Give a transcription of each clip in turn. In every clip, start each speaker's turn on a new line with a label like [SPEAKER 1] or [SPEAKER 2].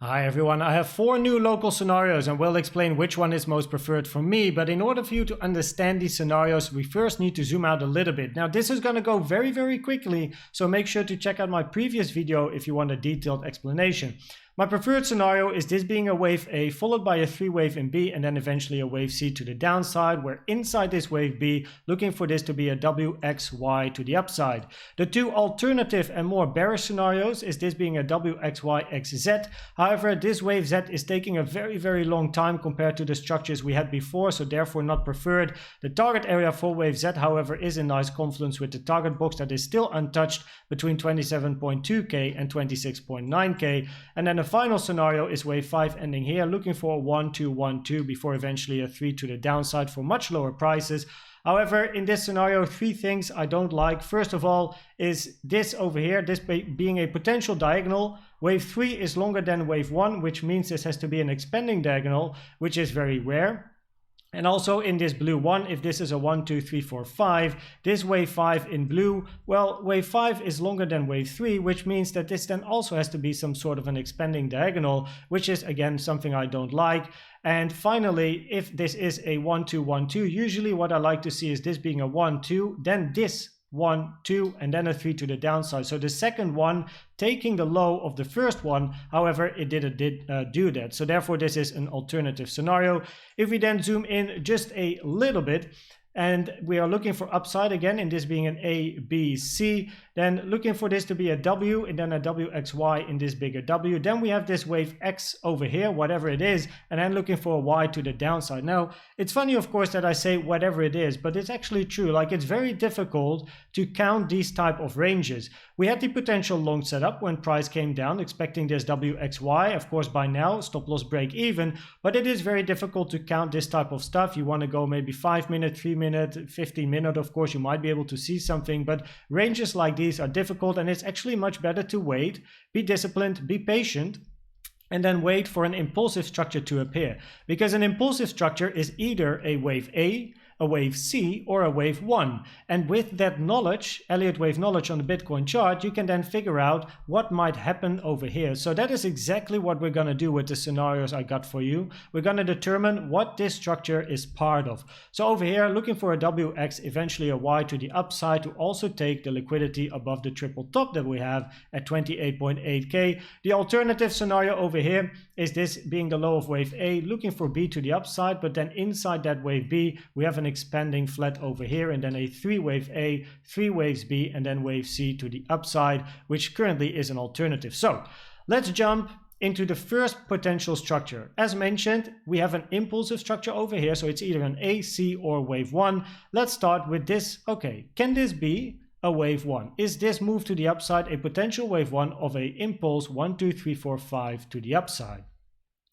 [SPEAKER 1] Hi everyone, I have 4 new local scenarios and will explain which one is most preferred for me, but in order for you to understand these scenarios, we first need to zoom out a little bit. Now this is going to go very quickly, so make sure to check out my previous video if you want a detailed explanation. My preferred scenario is this being a wave A followed by a 3-wave in B and then eventually a wave C to the downside, where inside this wave B, looking for this to be a WXY to the upside. The 2 alternative and more bearish scenarios is this being a WXYXZ. However, this wave Z is taking a very long time compared to the structures we had before, so therefore not preferred. The target area for wave Z, however, is a nice confluence with the target box that is still untouched between 27.2k and 26.9k, and then the final scenario is wave 5 ending here, looking for a 1-2-1-2 before eventually a 3 to the downside for much lower prices. However, in this scenario, 3 things I don't like. First of all is this over here, this being a potential diagonal. Wave 3 is longer than wave 1, which means this has to be an expanding diagonal, which is very rare. And also in this blue one, if this is a 1, 2, 3, 4, 5, this wave 5 in blue, well, wave 5 is longer than wave 3, which means that this then also has to be some sort of an expanding diagonal, which is again something I don't like. And finally, if this is a 1, 2, 1, 2, usually what I like to see is this being a 1, 2, then this 1, 2, and then a 3 to the downside. So the second one taking the low of the first one, however, it didn't do that. So therefore, this is an alternative scenario. If we then zoom in just a little bit, and we are looking for upside again, in this being an A, B, C, then looking for this to be a W and then a WXY in this bigger W. Then we have this wave X over here, whatever it is, and then looking for a Y to the downside. Now, it's funny, of course, that I say whatever it is, but it's actually true. Like, it's very difficult to count these type of ranges. We had the potential long setup when price came down, expecting this WXY. Of course, by now, stop loss break even, but it is very difficult to count this type of stuff. You want to go maybe 5 minute, 3 minute, 15 minute, of course, you might be able to see something, but ranges like these are difficult, and it's actually much better to wait, be disciplined, be patient, and then wait for an impulsive structure to appear. Because an impulsive structure is either a wave A, a wave C, or a wave 1. And with that knowledge, Elliott Wave knowledge on the Bitcoin chart, you can then figure out what might happen over here. So that is exactly what we're going to do with the scenarios I got for you. We're going to determine what this structure is part of. So over here, looking for a WX, eventually a Y to the upside to also take the liquidity above the triple top that we have at 28.8k. The alternative scenario over here is this being the low of wave A, looking for B to the upside, but then inside that wave B, we have an expanding flat over here, and then a 3-wave A, 3 waves B, and then wave C to the upside, which currently is an alternative. So let's jump into the first potential structure. As mentioned, we have an impulsive structure over here, so it's either an A, C, or wave 1. Let's start with this. Okay, can this be a wave 1? Is this move to the upside a potential wave 1 of a impulse 1, 2, 3, 4, 5 to the upside?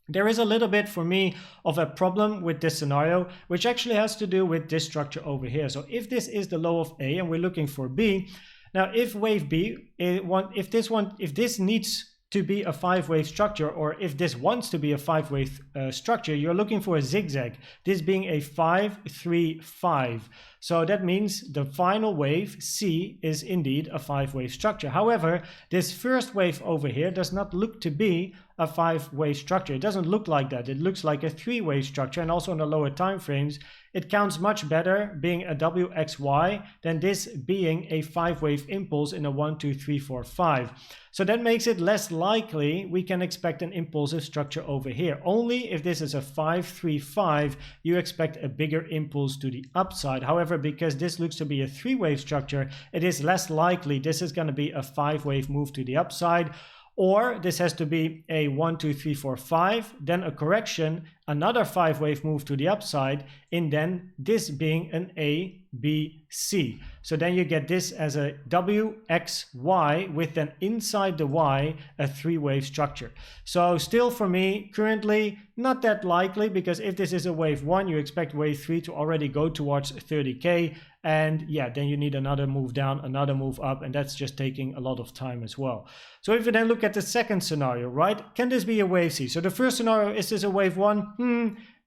[SPEAKER 1] There is a little bit for me of a problem with this scenario, which actually has to do with this structure over here. So if this is the low of A and we're looking for B, now if wave B, if this needs to be a 5-wave structure, or if this wants to be a 5-wave structure, you're looking for a zigzag, this being a 5, 3, 5. So that means the final wave, C, is indeed a 5-wave structure. However, this first wave over here does not look to be a 5-wave structure. It doesn't look like that. It looks like a 3-wave structure, and also on the lower time frames, it counts much better being a WXY than this being a 5-wave impulse in a 1, 2, 3, 4, 5. So that makes it less likely we can expect an impulsive structure over here. Only if this is a 5, 3, 5, you expect a bigger impulse to the upside. However, because this looks to be a 3-wave structure, it is less likely this is going to be a 5-wave move to the upside. Or this has to be a 1, 2, 3, 4, 5, then a correction, another 5-wave move to the upside, and then this being an A, B, C. So then you get this as a W, X, Y, with then inside the Y, a 3-wave structure. So still for me, currently not that likely, because if this is a wave 1, you expect wave 3 to already go towards 30k. And yeah, then you need another move down, another move up, and that's just taking a lot of time as well. So if you then look at the second scenario, right, can this be a wave C? So the first scenario, is this a wave 1?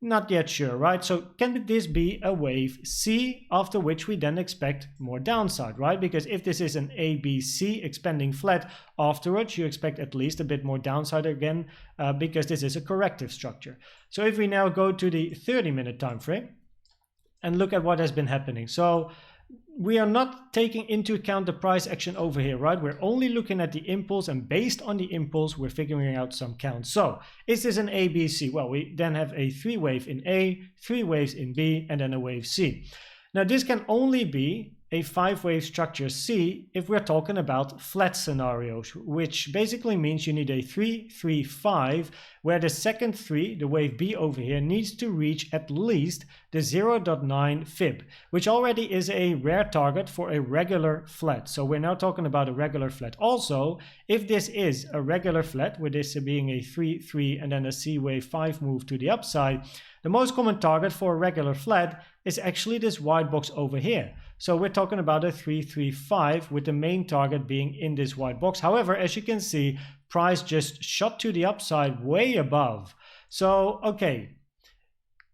[SPEAKER 1] Not yet sure, right? So can this be a wave C, after which we then expect more downside, right? Because if this is an ABC expanding flat, afterwards you expect at least a bit more downside again, because this is a corrective structure. So if we now go to the 30-minute time frame and look at what has been happening. So we are not taking into account the price action over here, right? We're only looking at the impulse, and based on the impulse, we're figuring out some counts. So is this an ABC? Well, we then have a 3 wave in A, 3 waves in B, and then a wave C. Now this can only be a 5-wave structure C if we're talking about flat scenarios, which basically means you need a 3, 3, 5, where the second 3, the wave B over here, needs to reach at least the 0.9 fib, which already is a rare target for a regular flat. So we're now talking about a regular flat. Also, if this is a regular flat, with this being a 3, 3, and then a C wave 5 move to the upside, the most common target for a regular flat is actually this white box over here. So we're talking about a 3, 3, 5, with the main target being in this white box. However, as you can see, price just shot to the upside way above. So, okay,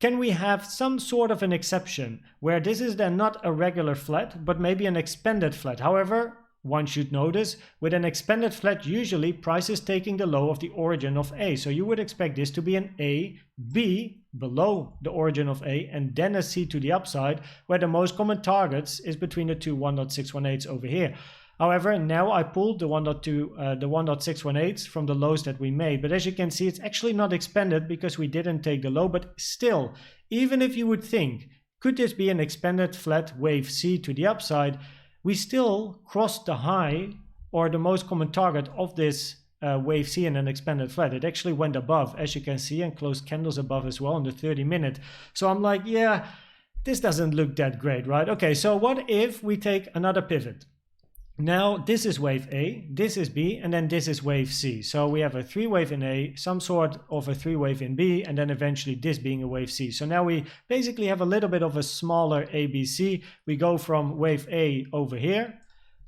[SPEAKER 1] can we have some sort of an exception where this is then not a regular flat, but maybe an expanded flat? However, one should notice, with an expanded flat, usually price is taking the low of the origin of A. So you would expect this to be an A, B, below the origin of A, and then a C to the upside, where the most common targets is between the two 1.618s over here. However, now I pulled the 1.618s from the lows that we made, but as you can see, it's actually not expanded because we didn't take the low. But still, even if you would think, could this be an expanded flat wave C to the upside, we still crossed the high, or the most common target of this wave C in an expanded flat. It actually went above, as you can see, and closed candles above as well on the 30-minute. So I'm like, yeah, this doesn't look that great, right? Okay, so what if we take another pivot? Now this is wave A, this is B, and then this is wave C. So we have a 3 wave in A, some sort of a 3 wave in B, and then eventually this being a wave C. So now we basically have a little bit of a smaller ABC. We go from wave A over here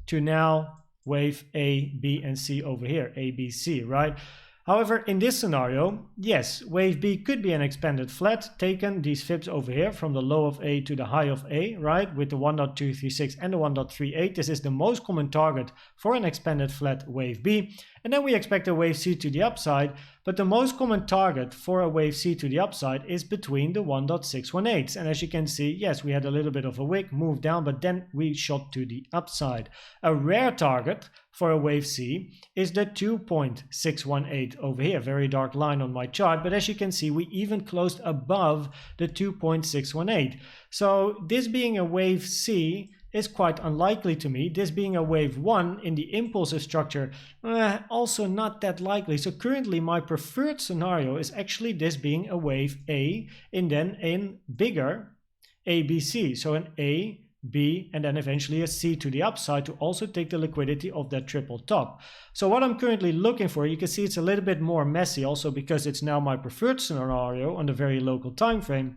[SPEAKER 1] to now wave A, B, and C over here, A, B, C, right? However, in this scenario, yes, wave B could be an expanded flat, taken these fibs over here from the low of A to the high of A, right, with the 1.236 and the 1.38. This is the most common target for an expanded flat wave B. And then we expect a wave C to the upside, but the most common target for a wave C to the upside is between the 1.618s. And as you can see, yes, we had a little bit of a wick, move down, but then we shot to the upside. A rare target for a wave C is the 2.618 over here, very dark line on my chart, but as you can see, we even closed above the 2.618. So this being a wave C is quite unlikely to me. This being a wave 1 in the impulsive structure, also not that likely. So currently my preferred scenario is actually this being a wave A, and then in bigger ABC, so an A, B, and then eventually a C to the upside to also take the liquidity of that triple top. So what I'm currently looking for, you can see it's a little bit more messy also because it's now my preferred scenario on the very local time frame,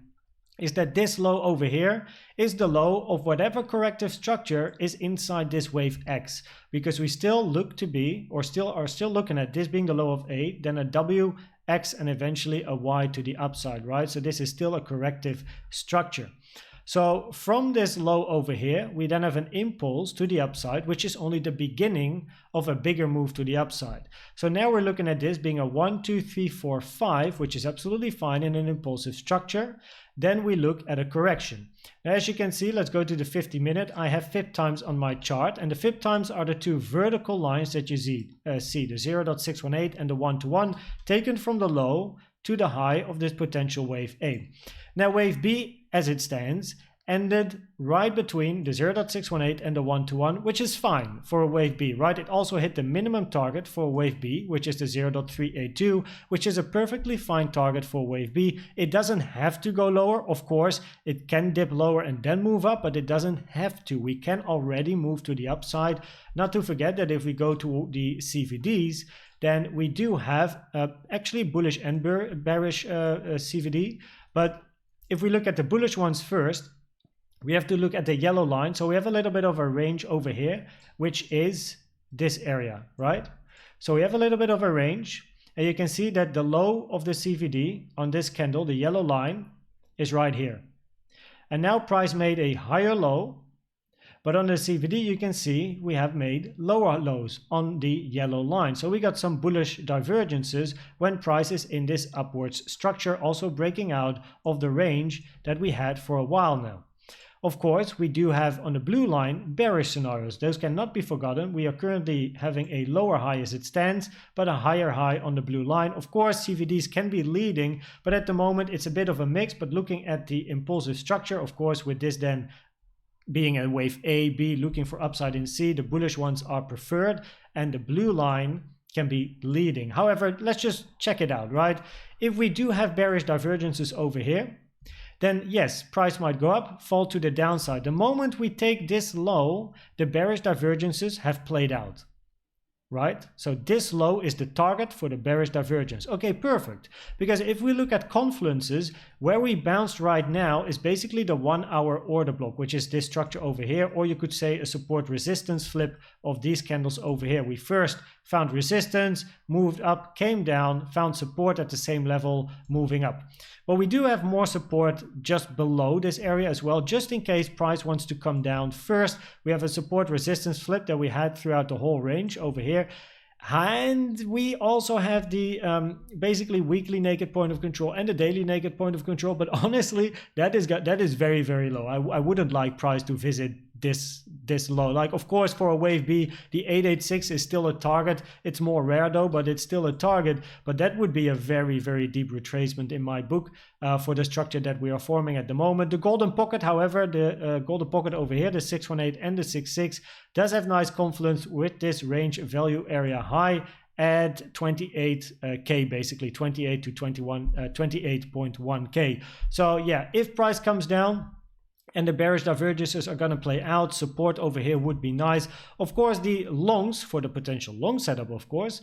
[SPEAKER 1] is that this low over here is the low of whatever corrective structure is inside this wave X, because we still look to be, or are still looking at this being the low of A, then a W, X, and eventually a Y to the upside, right? So this is still a corrective structure. So from this low over here, we then have an impulse to the upside, which is only the beginning of a bigger move to the upside. So now we're looking at this being a 1, 2, 3, 4, 5, which is absolutely fine in an impulsive structure. Then we look at a correction. Now, as you can see, let's go to the 50-minute. I have fib times on my chart, and the fib times are the two vertical lines that you see, the 0.618 and the 1-to-1, taken from the low to the high of this potential wave A. Now wave B, as it stands, ended right between the 0.618 and the 1-to-1, which is fine for a wave B, right? It also hit the minimum target for wave B, which is the 0.382, which is a perfectly fine target for wave B. It doesn't have to go lower. Of course, it can dip lower and then move up, but it doesn't have to. We can already move to the upside. Not to forget that if we go to the CVDs, then we do have actually bullish and bearish CVD. But if we look at the bullish ones first, we have to look at the yellow line. So we have a little bit of a range over here, which is this area, right? So we have a little bit of a range. and you can see that the low of the CVD on this candle, the yellow line, is right here. And now price made a higher low, but on the CVD you can see we have made lower lows on the yellow line. So we got some bullish divergences when price is in this upwards structure, also breaking out of the range that we had for a while now. Of course, we do have on the blue line bearish scenarios. Those cannot be forgotten. We are currently having a lower high as it stands, but a higher high on the blue line. Of course, CVDs can be leading, but at the moment it's a bit of a mix. But looking at the impulsive structure, of course, with this then being a wave A, B, looking for upside in C, the bullish ones are preferred, and the blue line can be leading. However, let's just check it out, right? If we do have bearish divergences over here, then yes, price might go up, fall to the downside. The moment we take this low, the bearish divergences have played out, right? So this low is the target for the bearish divergence. Okay, perfect. Because if we look at confluences, where we bounced right now is basically the 1 hour order block, which is this structure over here, or you could say a support resistance flip of these candles over here. We first found resistance, moved up, came down, found support at the same level, moving up. But we do have more support just below this area as well, just in case price wants to come down. First, we have a support resistance flip that we had throughout the whole range over here. And we also have the basically weekly naked point of control and the daily naked point of control. But honestly, that is very, very low. I wouldn't like price to visit this low. Like, of course, for a wave B, the 886 is still a target. It's more rare though, but it's still a target. But that would be a very, very deep retracement in my book for the structure that we are forming at the moment. The golden pocket, however, the golden pocket over here, the 618 and the 66, does have nice confluence with this range value area high at 28k, basically 28 to 28.1k. So yeah, if price comes down and the bearish divergences are going to play out, support over here would be nice. Of course, the longs for the potential long setup, of course,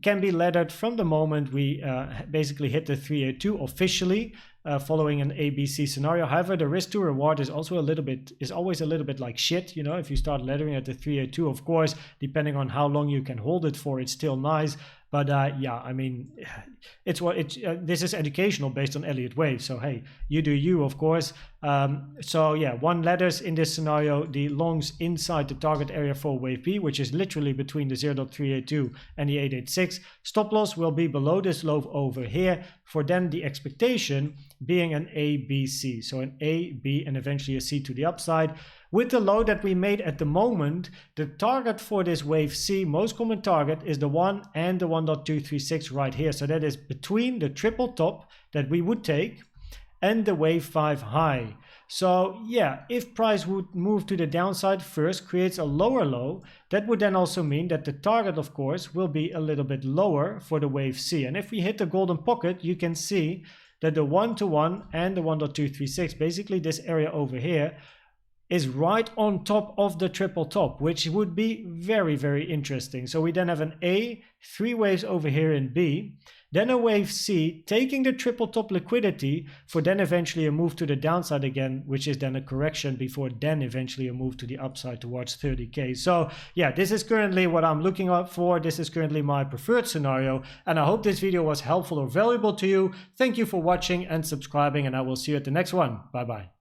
[SPEAKER 1] can be laddered from the moment we basically hit the 382 officially, following an ABC scenario. However, the risk to reward is also always a little bit like shit. You know, if you start laddering at the 382, of course, depending on how long you can hold it for, it's still nice. But yeah, I mean, this is educational based on Elliott Waves. So hey, you do you, of course. So yeah, one ladders in this scenario, the longs inside the target area for wave B, which is literally between the 0.382 and the 886. Stop loss will be below this low over here, for then the expectation being an ABC. So an A, B, and eventually a C to the upside. With the low that we made at the moment, the target for this wave C, most common target, is the 1 and the 1.236 right here. So that is between the triple top that we would take and the wave 5 high. So yeah, if price would move to the downside first, creates a lower low, that would then also mean that the target, of course, will be a little bit lower for the wave C. And if we hit the golden pocket, you can see that the 1-to-1 and the 1.236, basically this area over here, is right on top of the triple top, which would be very, very interesting. So we then have an A, 3 waves over here in B, then a wave C, taking the triple top liquidity for then eventually a move to the downside again, which is then a correction before then eventually a move to the upside towards 30k. So yeah, this is currently what I'm looking out for. This is currently my preferred scenario, and I hope this video was helpful or valuable to you. Thank you for watching and subscribing, and I will see you at the next one. Bye bye.